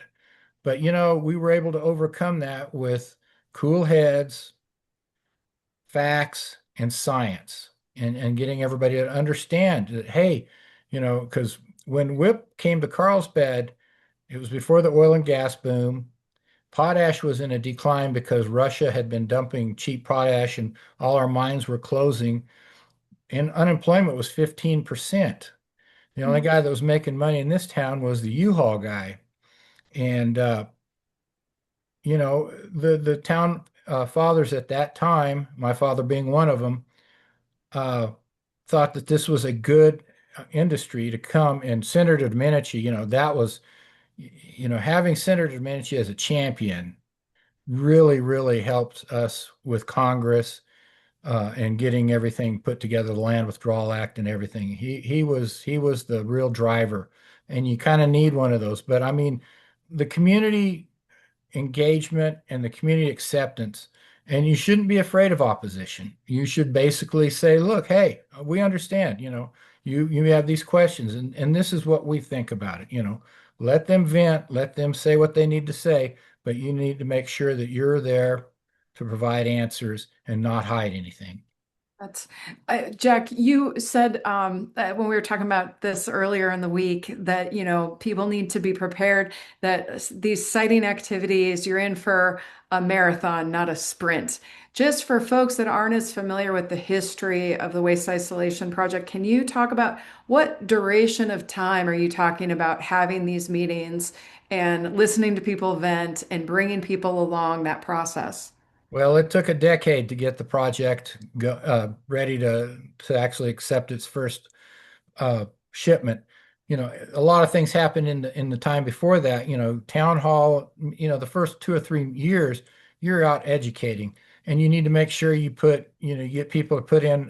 but we were able to overcome that with cool heads, facts, and science, and getting everybody to understand that, hey, because when WIP came to Carlsbad, it was before the oil and gas boom. Potash was in a decline because Russia had been dumping cheap potash and all our mines were closing, and unemployment was 15%. The only guy that was making money in this town was the U-Haul guy. And the town fathers at that time, my father being one of them, uh, thought that this was a good industry to come. And Senator Domenici, that was, having Senator Domenici as a champion really, really helped us with Congress and getting everything put together, the Land Withdrawal Act and everything. He was the real driver, and you kind of need one of those. But I mean, the community engagement and the community acceptance, and you shouldn't be afraid of opposition. You should basically say, "Look, hey, we understand. You have these questions, and this is what we think about it. Let them vent, let them say what they need to say." But you need to make sure that you're there to provide answers and not hide anything. That's Jack, you said when we were talking about this earlier in the week that people need to be prepared that these siting activities, you're in for a marathon, not a sprint. Just for folks that aren't as familiar with the history of the Waste Isolation Project, can you talk about what duration of time are you talking about having these meetings and listening to people vent and bringing people along that process? Well, it took a decade to get the project ready to actually accept its first shipment. A lot of things happened in the time before that. Town hall. The first 2 or 3 years, you're out educating, and you need to make sure you get people to put in in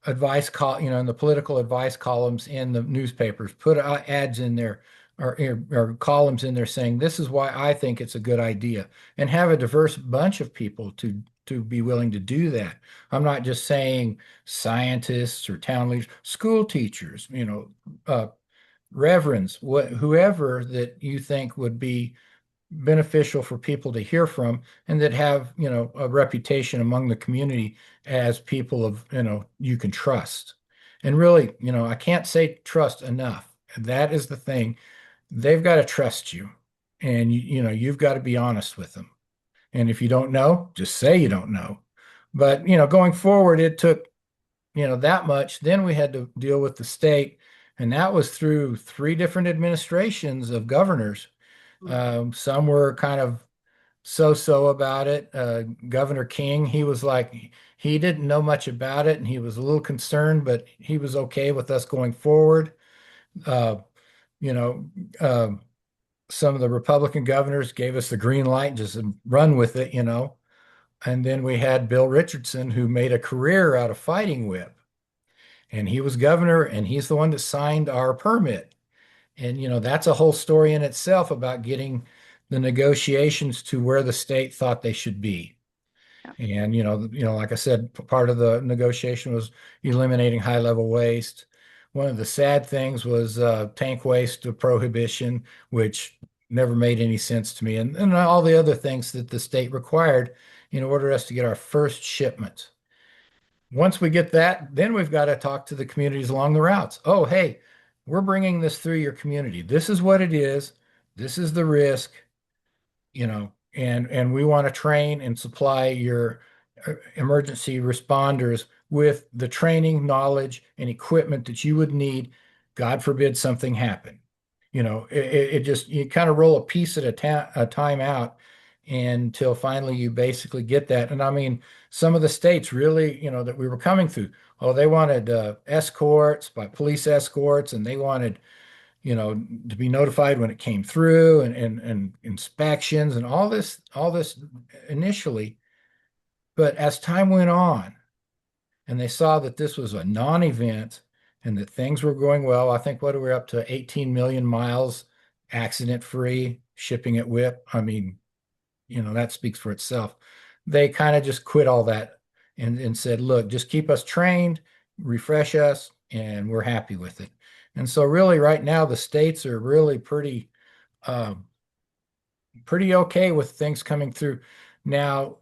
the political advice columns in the newspapers, put ads in there or columns in there saying this is why I think it's a good idea, and have a diverse bunch of people to be willing to do that. I'm not just saying scientists or town leaders, school teachers, reverends, whoever that you think would be beneficial for people to hear from and that have, a reputation among the community as people of, you can trust. And really, I can't say trust enough. That is the thing. They've got to trust you. And you've got to be honest with them. And if you don't know, just say you don't know. But, going forward, it took, that much. Then we had to deal with the state, and that was through 3 different administrations of governors. Some were kind of so-so about it. Governor King, he was like, he didn't know much about it and he was a little concerned, but he was okay with us going forward. Uh, you know, uh, some of the Republican governors gave us the green light, just run with it, you know. And then we had Bill Richardson, who made a career out of fighting whip. And he was governor, and he's the one that signed our permit. And, that's a whole story in itself about getting the negotiations to where the state thought they should be. And, like I said, part of the negotiation was eliminating high level waste. One of the sad things was tank waste prohibition, which never made any sense to me, and all the other things that the state required in order for us to get our first shipment. Once we get that, then we've got to talk to the communities along the routes. Oh, hey, we're bringing this through your community. This is what it is. This is the risk, and we want to train and supply your emergency responders with the training, knowledge, and equipment that you would need. God forbid something happen. It just, you kind of roll a piece at a time out until finally you basically get that. And I mean, some of the states really, that we were coming through, oh, they wanted escorts by police escorts, and they wanted, to be notified when it came through, and inspections and all this initially. But as time went on and they saw that this was a non-event and that things were going well, I think what are we up to 18 million miles accident free shipping at WIP. I mean, that speaks for itself. They kind of just quit all that and said, look, just keep us trained, refresh us, and we're happy with it. And so really right now the states are really pretty okay with things coming through. Now,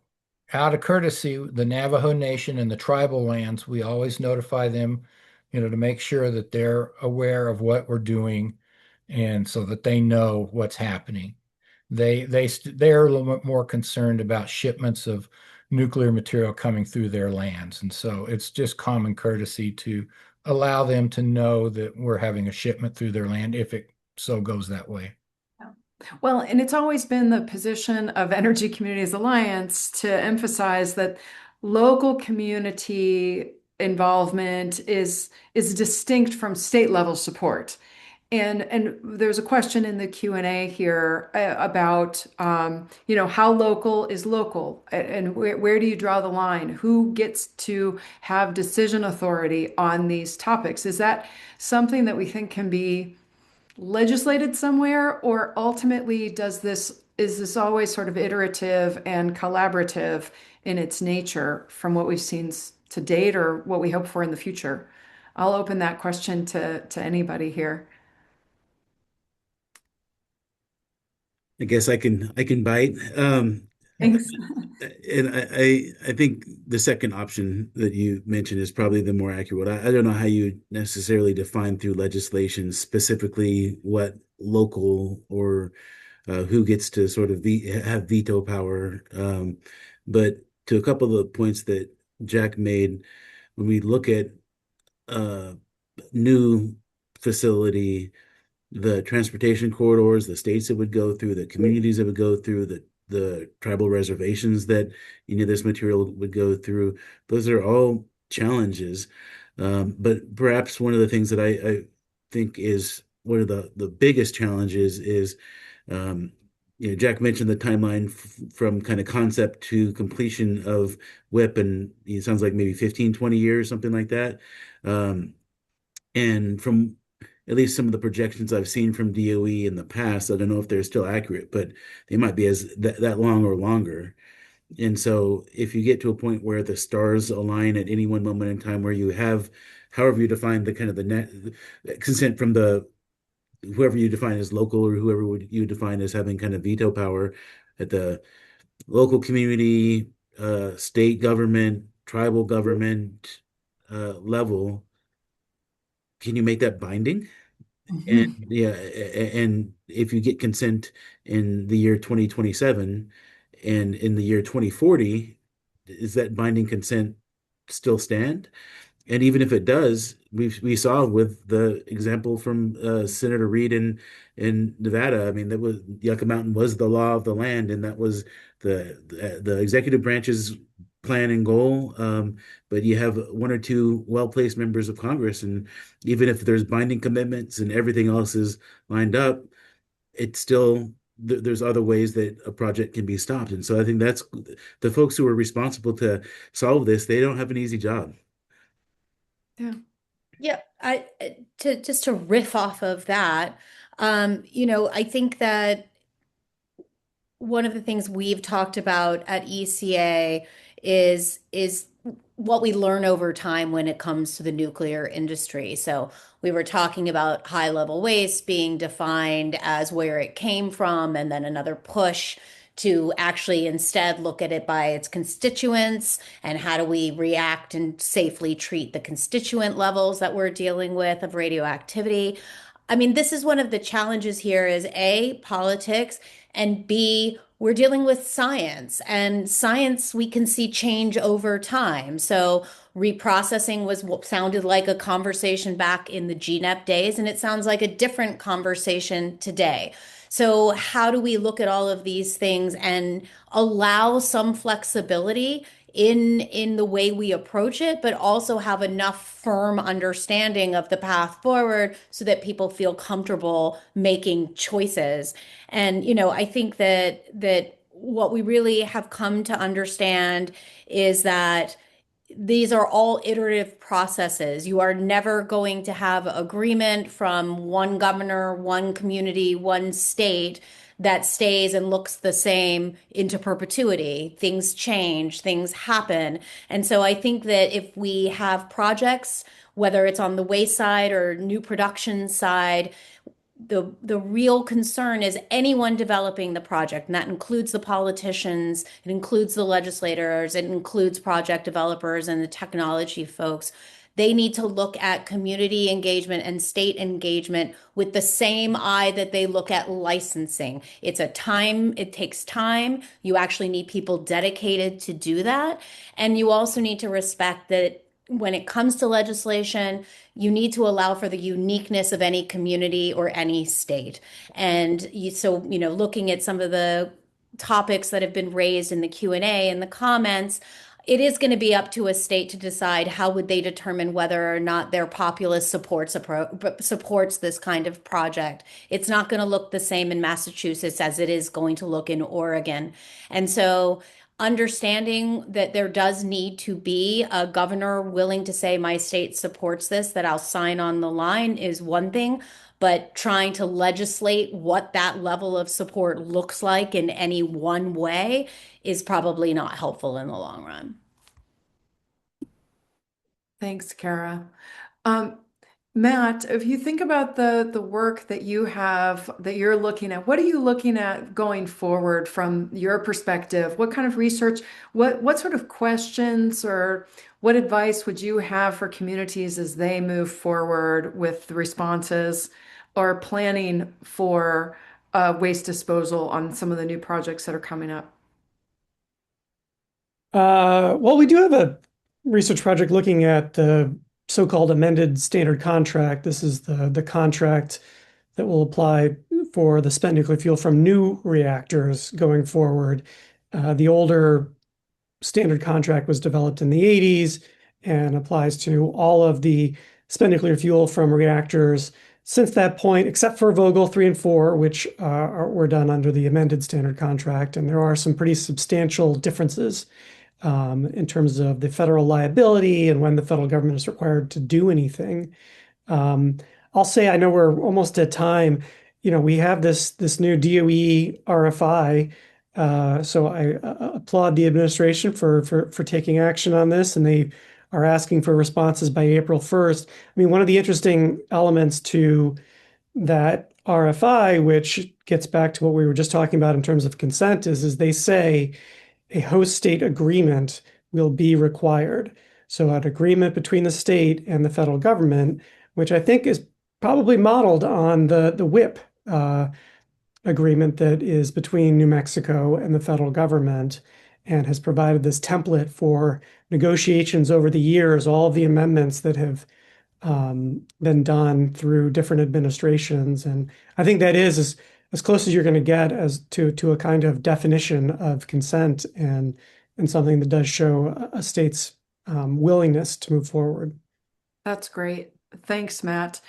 out of courtesy, the Navajo Nation and the tribal lands, we always notify them, to make sure that they're aware of what we're doing and so that they know what's happening. They're a little bit more concerned about shipments of nuclear material coming through their lands. And so it's just common courtesy to allow them to know that we're having a shipment through their land if it so goes that way. Well, and it's always been the position of Energy Communities Alliance to emphasize that local community involvement is distinct from state level support. And there's a question in the Q&A here about how local is local, and where do you draw the line? Who gets to have decision authority on these topics? Is that something that we think can be legislated somewhere, or ultimately is this always sort of iterative and collaborative in its nature from what we've seen to date or what we hope for in the future? I'll open that question to anybody here. I guess I can bite. Thanks. And I think the second option that you mentioned is probably the more accurate. I don't know how you necessarily define through legislation specifically what local or who gets to sort of have veto power. But to a couple of the points that Jack made, when we look at new facility, the transportation corridors, the states it would go through, the communities it would go through, the tribal reservations that this material would go through. Those are all challenges. But perhaps one of the things that I think is one of the biggest challenges is, Jack mentioned the timeline from kind of concept to completion of WIP, and it sounds like maybe 15, 20 years, something like that. And from at least some of the projections I've seen from DOE in the past, I don't know if they're still accurate, but they might be as that long or longer. And so if you get to a point where the stars align at any one moment in time, where you have, however you define the kind of the net consent from whoever you define as local, or whoever you define as having kind of veto power at the local community, state government, tribal government level, can you make that binding? And yeah, and if you get consent in the year 2027 and in the year 2040, is that binding consent still stand? And even if it does, we saw with the example from Senator Reed in Nevada. I mean, that was Yucca Mountain was the law of the land, and that was the executive branch's plan and goal. But you have one or two well-placed members of Congress, and even if there's binding commitments and everything else is lined up, it's still there's other ways that a project can be stopped. And so I think that's the folks who are responsible to solve this. They don't have an easy job. Yeah. Yeah, to just to riff off of that, I think that one of the things we've talked about at ECA is what we learn over time when it comes to the nuclear industry. So we were talking about high level waste being defined as where it came from, and then another push to actually instead look at it by its constituents and how do we react and safely treat the constituent levels that we're dealing with of radioactivity. I mean, this is one of the challenges here is A, politics, and B, we're dealing with science. And science we can see change over time. So reprocessing was what sounded like a conversation back in the GNEP days, and it sounds like a different conversation today. So how do we look at all of these things and allow some flexibility in the way we approach it, but also have enough firm understanding of the path forward so that people feel comfortable making choices. And I think that what we really have come to understand is that these are all iterative processes. You are never going to have agreement from one governor, one community, one state that stays and looks the same into perpetuity. Things change, things happen. And so I think that if we have projects, whether it's on the waste side or new production side, the real concern is anyone developing the project, and that includes the politicians, it includes the legislators, it includes project developers and the technology folks. They need to look at community engagement and state engagement with the same eye that they look at licensing. It takes time. You actually need people dedicated to do that. And you also need to respect that when it comes to legislation, you need to allow for the uniqueness of any community or any state. And looking at some of the topics that have been raised in the Q&A and the comments, it is going to be up to a state to decide how would they determine whether or not their populace supports this kind of project. It's not going to look the same in Massachusetts as it is going to look in Oregon. And so understanding that there does need to be a governor willing to say my state supports this, that I'll sign on the line is one thing, but trying to legislate what that level of support looks like in any one way is probably not helpful in the long run. Thanks, Kara. Matt, if you think about the work that you have that you're looking at, what are you looking at going forward from your perspective? What kind of research, what sort of questions or what advice would you have for communities as they move forward with the responses or planning for waste disposal on some of the new projects that are coming up? Well, we do have a research project looking at the so-called amended standard contract. This is the contract that will apply for the spent nuclear fuel from new reactors going forward. The older standard contract was developed in the 80s and applies to all of the spent nuclear fuel from reactors since that point, except for Vogtle 3 and 4, which were done under the amended standard contract. And there are some pretty substantial differences in terms of the federal liability and when the federal government is required to do anything. I'll say, I know we're almost at time. We have this new DOE RFI. So I applaud the administration for taking action on this, and they are asking for responses by April 1st. I mean, one of the interesting elements to that RFI, which gets back to what we were just talking about in terms of consent, is they say a host state agreement will be required. So an agreement between the state and the federal government, which I think is probably modeled on the WIP agreement that is between New Mexico and the federal government. and has provided this template for negotiations over the years, all of the amendments that have been done through different administrations. And I think that is as close as you're going to get as to a kind of definition of consent and something that does show a state's willingness to move forward. That's great. Thanks, Matt.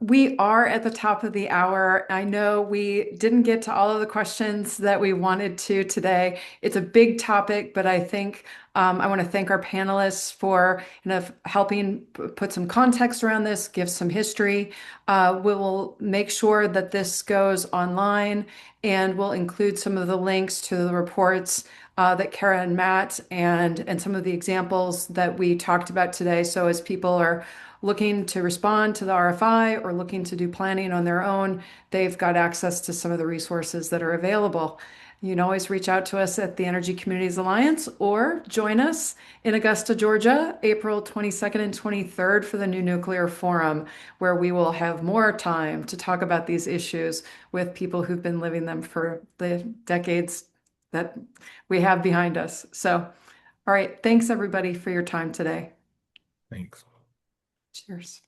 We are at the top of the hour. I know we didn't get to all of the questions that we wanted to today. It's a big topic, but I think I want to thank our panelists for helping put some context around this, give some history. We will make sure that this goes online, and we'll include some of the links to the reports that Kara and Matt and some of the examples that we talked about today. So as people are looking to respond to the RFI or looking to do planning on their own, they've got access to some of the resources that are available. You can always reach out to us at the Energy Communities Alliance or join us in Augusta, Georgia, April 22nd and 23rd for the New Nuclear Forum, where we will have more time to talk about these issues with people who've been living them for the decades that we have behind us. So, all right, thanks everybody for your time today. Thanks. Cheers.